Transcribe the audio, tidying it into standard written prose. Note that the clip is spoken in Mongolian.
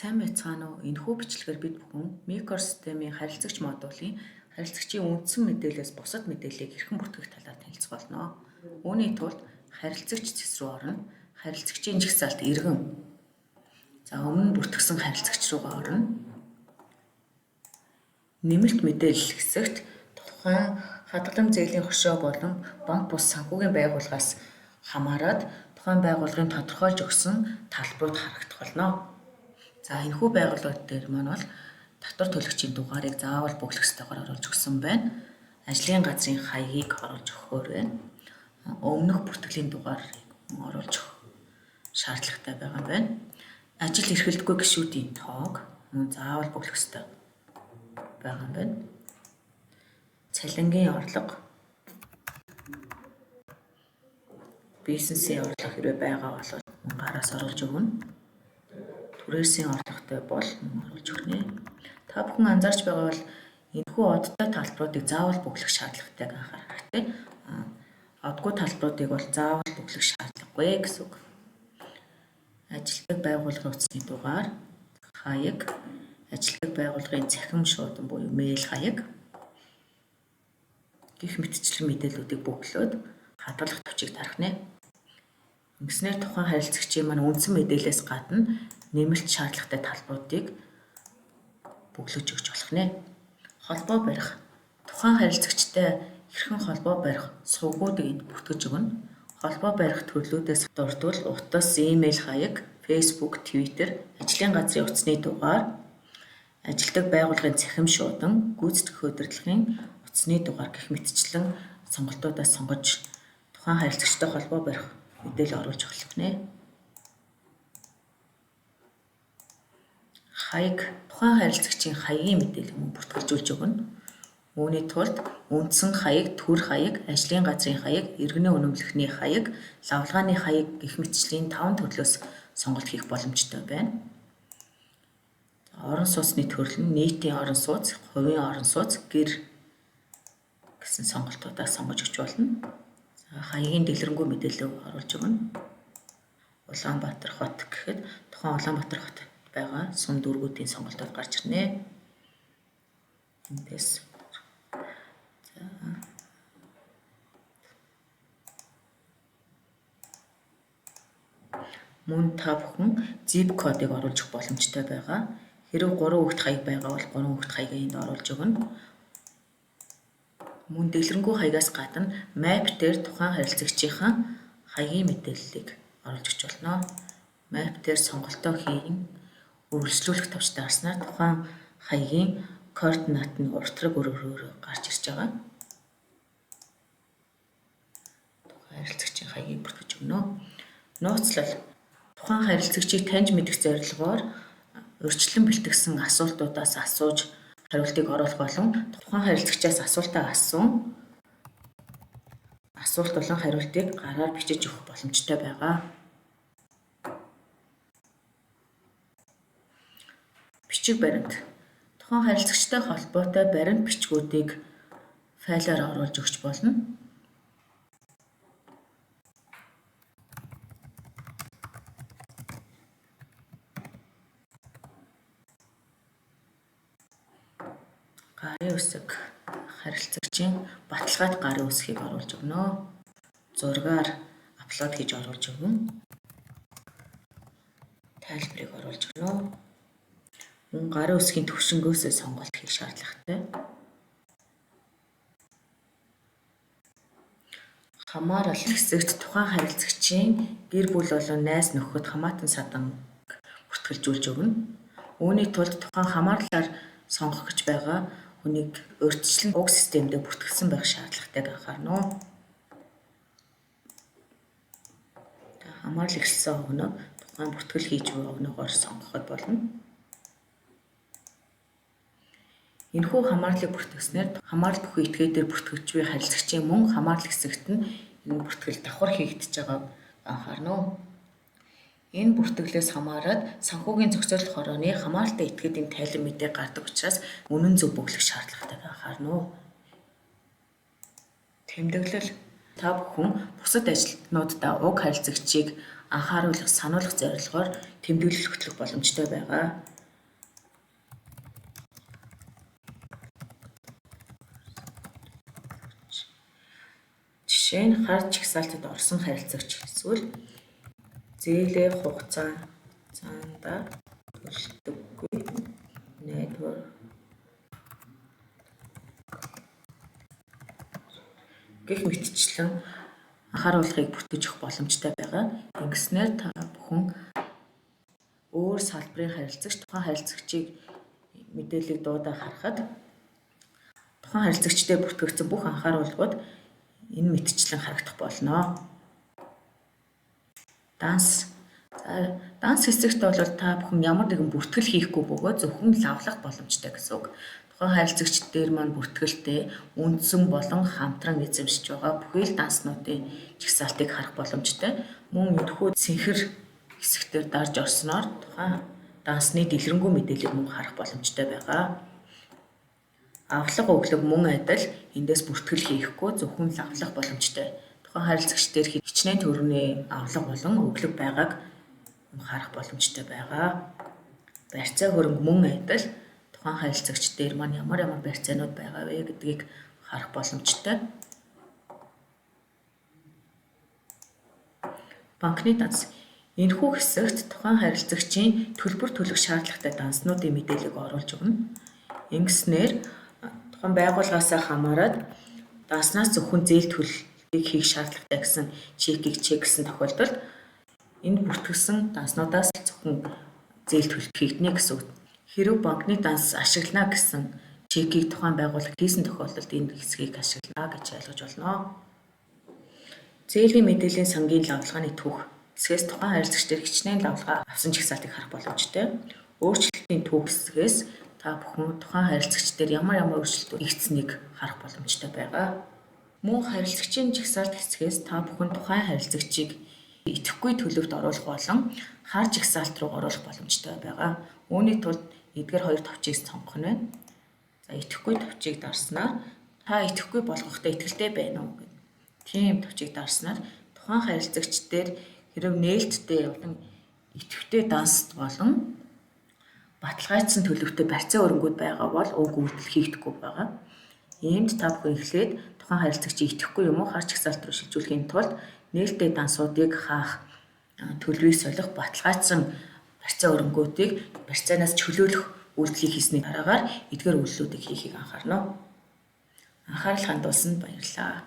Сайн байцгаана уу? Энэхүү бичлэгээр бид бүхэн микросистемийн харилцагч модулын харилцагчийн үндсэн мэдээлэлээс бусад мэдээллийг хэрхэн бүртгэх талаар танилцах болно. Үүний тулд харилцагч цэс рүү орно. Харилцагчийн жагсаалт эргэн. За өмнө нь бүртгэсэн харилцагч руугаа орно. Нэмэлт мэдээлэл хэсэгт тухайн хадгалан зээлийн хөшөө болон банк бус санхүүгийн байгууллагаас хамаарат тухайн байгууллагын тодорхойлж өгсөн талбарууд харагдах болно. За энэхүү байгууллагууд дээр маань бол татвар төлөгчийн дугаарыг заавал бөглөх ёстойгоор оруулж өгсөн байна. Ажлын газрын хаягийг оруулж өгөхөөр байна. Өмнөх бүртгэлийн дугаарыг оруулж өгөх шаардлагатай байгаа байна. Ажил эрхэлдэггүй гишүүдийн тоог мөн заавал бөглөх ёстой байгаа юм байна. Цалингийн орлого, бизнесийн орлого хэрвээ байгаа бол гараас оруулж өгнө. Түрээсийн орлоготой бол оруулж өгнө. Та бүхэн анзаарч байгаа бол энэхүү одтой талбаруудыг заавал бөглөх шаардлагатайг анхаарах хэрэгтэй. Одгүй талбаруудыг бол заавал бөглөх шаардлагагүй гэсэн үг. Ажилтг байгууллагын утасны дугаар, хаяг, ажилтг байгууллагын цахим шуудан буюу мэйл хаяг, гэх мэтчлэн мэдээллүүдийг бөглөөд хадгалах төвчийг дарах нэ. Ингэснээр тухайн харилцагчийн маань үндсэн мэдээлэлээс гадна нэмэлт шаардлагатай талбаруудыг бөглөж өгч болох нэ. Холбоо барих. Тухайн харилцагчтай хэрхэн холбоо барих сувгуудыг энд бүртгэж өгнө. Холбоо барих төрлүүдээс дурдвал утас, имэйл хаяг, Facebook, Twitter, ажлын газрын утасны дугаар, ажилтг байгууллагын цахим шуудан, гүйцэтгэх удирдлагын утасны дугаар гэх мэтчлэн сонголтуудаас сонгож тухайн харилцагчтай холбоо барих мэдээлэл оруулж өгөх нэ. Хаяг. Тухайн харилцагчийн хаягийн мэдээлэл мөн бүртгэлжүүлж өгнө. Үүний тулд үндсэн хаяг, төр хаяг, ажлын газрын хаяг, иргэний үнэмлэхний хаяг, лавлгааны хаяг гэх мэтчлийн 5 төрлөөс сонголт хийх боломжтой байна. Орон сууцны төрөл нь нийтийн орон сууц, хувийн орон сууц, гэр гэсэн сонголтуудаас сонгож өгч болно. За хаягийн дэлгэрэнгүй мэдээлэл оруулж өгнө. Улаанбаатар хот гэхэд тухайн Улаанбаатар хот байгаа сум дүүргүүдийн сонголтууд гарч ирнэ. Эндээс мөн та бүхэн zip кодыг оруулж өгөх боломжтой байгаа. Хэрвээ 3 хүүхэд хаяг байгаа бол 3 хүүхэд хаягийг энд оруулж өгнө. Мөн дэлгэрэнгүй хаягаас гадна map дээр тухайн харилцагчийнхаа хаягийн мэдээллийг оруулж өгч болно. Map дээр сонголтоо хийн, үргэлжлүүлэх товчтой арснаар тухайн хаягийн координат нь уртраг өрөөрөөр гарч ирж байгаа. Тухайн харилцагчийн хаягийг бүртгэж өгнө. Нууцлал. Тухайн харилцагчийг таньж мэдэх зорилгоор урьдчилан бэлтгэсэн асуултуудаас асууж хариултыг оруулах болон тухайн харилцагчаас асуултаа асуусан асуулт болон хариултыг гараар бичиж өгөх боломжтой байгаа. Бичиг баримт. Тухайн харилцагчтай холбоотой баримт бичгүүдийг файлаар оруулж өгч болно. Гарын үсэг. Харилцагчийн баталгаат гарын үсгийг оруулж өгнө. Зургаар апплод хийж оруулж өгнө. Тайлбарыг оруулж өгнө. Мөн гарын үсгийн төвшнгөөсөө сонголт хийх шаардлагатай. Хамаарал хэсэгт тухайн харилцагчийн гэр бүл болон найз нөхөд хамаатан садан бүртгэлжүүлж өгнө. Үүний тулд тухайн хамаарлаар сонгох гэж байгаа хүнийг урьдчилан уг системдээ бүртгэсэн байх шаардлагатайг анхаарна. Хамаарал эхэлсэн өгнөг тухайн бүртгэл хийж буй өгнөгөөр сонгоход болно. Энэхүү хамаарлыг бүртгэснээр хамаарал бүхий этгээд дээр бүртгэж буй харилцагчийн мөн хамаарал хэсэгт нь энэ бүртгэл давхар хийгдэж байгааг анхаарна. Энэ бүртгэлээс хамаарат санхүүгийн зохицуулах хорооны хамааралтай этгээдийн тайлан мэдээ гардаг учраас үнэн зөв бөглөх шаардлагатайг анхаарна. Тэмдэглэл. Та бүхэн бусад ажилтнуудаа уг харилцагчийг анхааруулах, сануулгах зорилгоор тэмдэглэл хөтлөх боломжтой байгаа. Жишээ нь хар жигсаалтад орсон харилцагч эсвэл зээлээ хугацаанда төлдөггүй найдвар гэх мэтчлэн анхааруулгыг бүртгэж өгөх боломжтой байгаа. Ингэснээр та бүхэн өөр салбарын харилцагч тухайн харилцагчийг мэдээллийг дуудаа харахад тухайн харилцагчтай бүртгэгдсэн бүх анхааруулгууд энэ мэтчлэн харагдах болно. Данс хэсэгт бол та бүхэн ямар нэгэн бүртгэл хийхгүй бөгөөд зөвхөн лавлах боломжтой гэсэн үг. Тухайн харилцагч дээр маань бүртгэлтэй үндсэн болон хамтран эзэмшиж байгаа бүхий л данснуудын жигсаалтыг харах боломжтой. Мөн энэхүү цэнхэр хэсэгтэр дарж орсноор тухайн дансны дэлгэрэнгүй мэдээллийг мөн харах боломжтой байгаа. Авлага өглөг мөн адил эндээс бүртгэл хийхгүй зөвхөн лавлах боломжтой. Тухайн харилцагч дээр хичнээн төгрөгийн авлага болон өглөг байгааг харах боломжтой байгаа. Барьцаа хөрөнгө мөн адил тухайн харилцагч дээр маань ямар барьцаанууд байгаа вэ гэдгийг харах боломжтой. Банкны данс. Энэхүү хэсэгт тухайн харилцагчийн төлбөр төлөх шаардлагатай данснуудын мэдээллийг оруулж өгнө. Ингэснээр тухайн байгууллагаас хамаарат данснаас зөвхөн зээл төлөлтийг хийх шаардлагатай гэсэн чекийг чексэн тохиолдолд энэ бүртгэсэн данснуудаас зөвхөн зээл төлөлт хийгднэ гэсэн үг. Хэрэв банкны данс ашиглана гэсэн чекийг тухайн байгууллага хийсэн тохиолдолд энэ хэсгийг ашиглана гэж ойлгож болно. Зээлийн мэдээллийн сангийн лавлгааны түүх. Хэсгээс тухайн харилцагч дээр хичнээн лавлгаа авсан жигсаалтыг харах боломжтой. Өөрчлөлтийн түүх хэсгээс та бүхэн тухайн харилцагч дээр ямар өөрчлөлтүүд хийгдсэнийг харах боломжтой байгаа. Мөн харилцагчийн жигсаалт хэсгээс та бүхэн тухайн харилцагчийг идэвхгүй төлөвт оруулах болон хар жигсаалт руу оруулах боломжтой байгаа. Үүний тулд эдгээр хоёр товчийг сонгох нь байна. За идэвхгүй товчийг дарснаар та идэвхгүй болгохтой итгэлтэй байна уу гэдэг. Тийм товчийг дарснаар тухайн харилцагч дээр хэрэв нээлттэй болон идэвхтэй данс болон баталгаажсан төлөвтэй барьцаа өрөнгүүд байгаа бол уг үйлдэл хийгдэхгүй байгаа. Иймд та бүхэн эхлээд тухайн харилцагчийг идэвхгүй юм уу хар жигсаалт руу шилжүүлэхийн тулд нээлттэй дансуудыг хаах, төлөвийг солих, баталгаажсан барьцаа өрөнгүүдийг барьцаанаас чөлөөлөх үйлдэлийг хийсний дараагаар эдгээр үйлдэлүүдийг хийхийг анхаарна. Анхаарал хандуулсанд баярлалаа.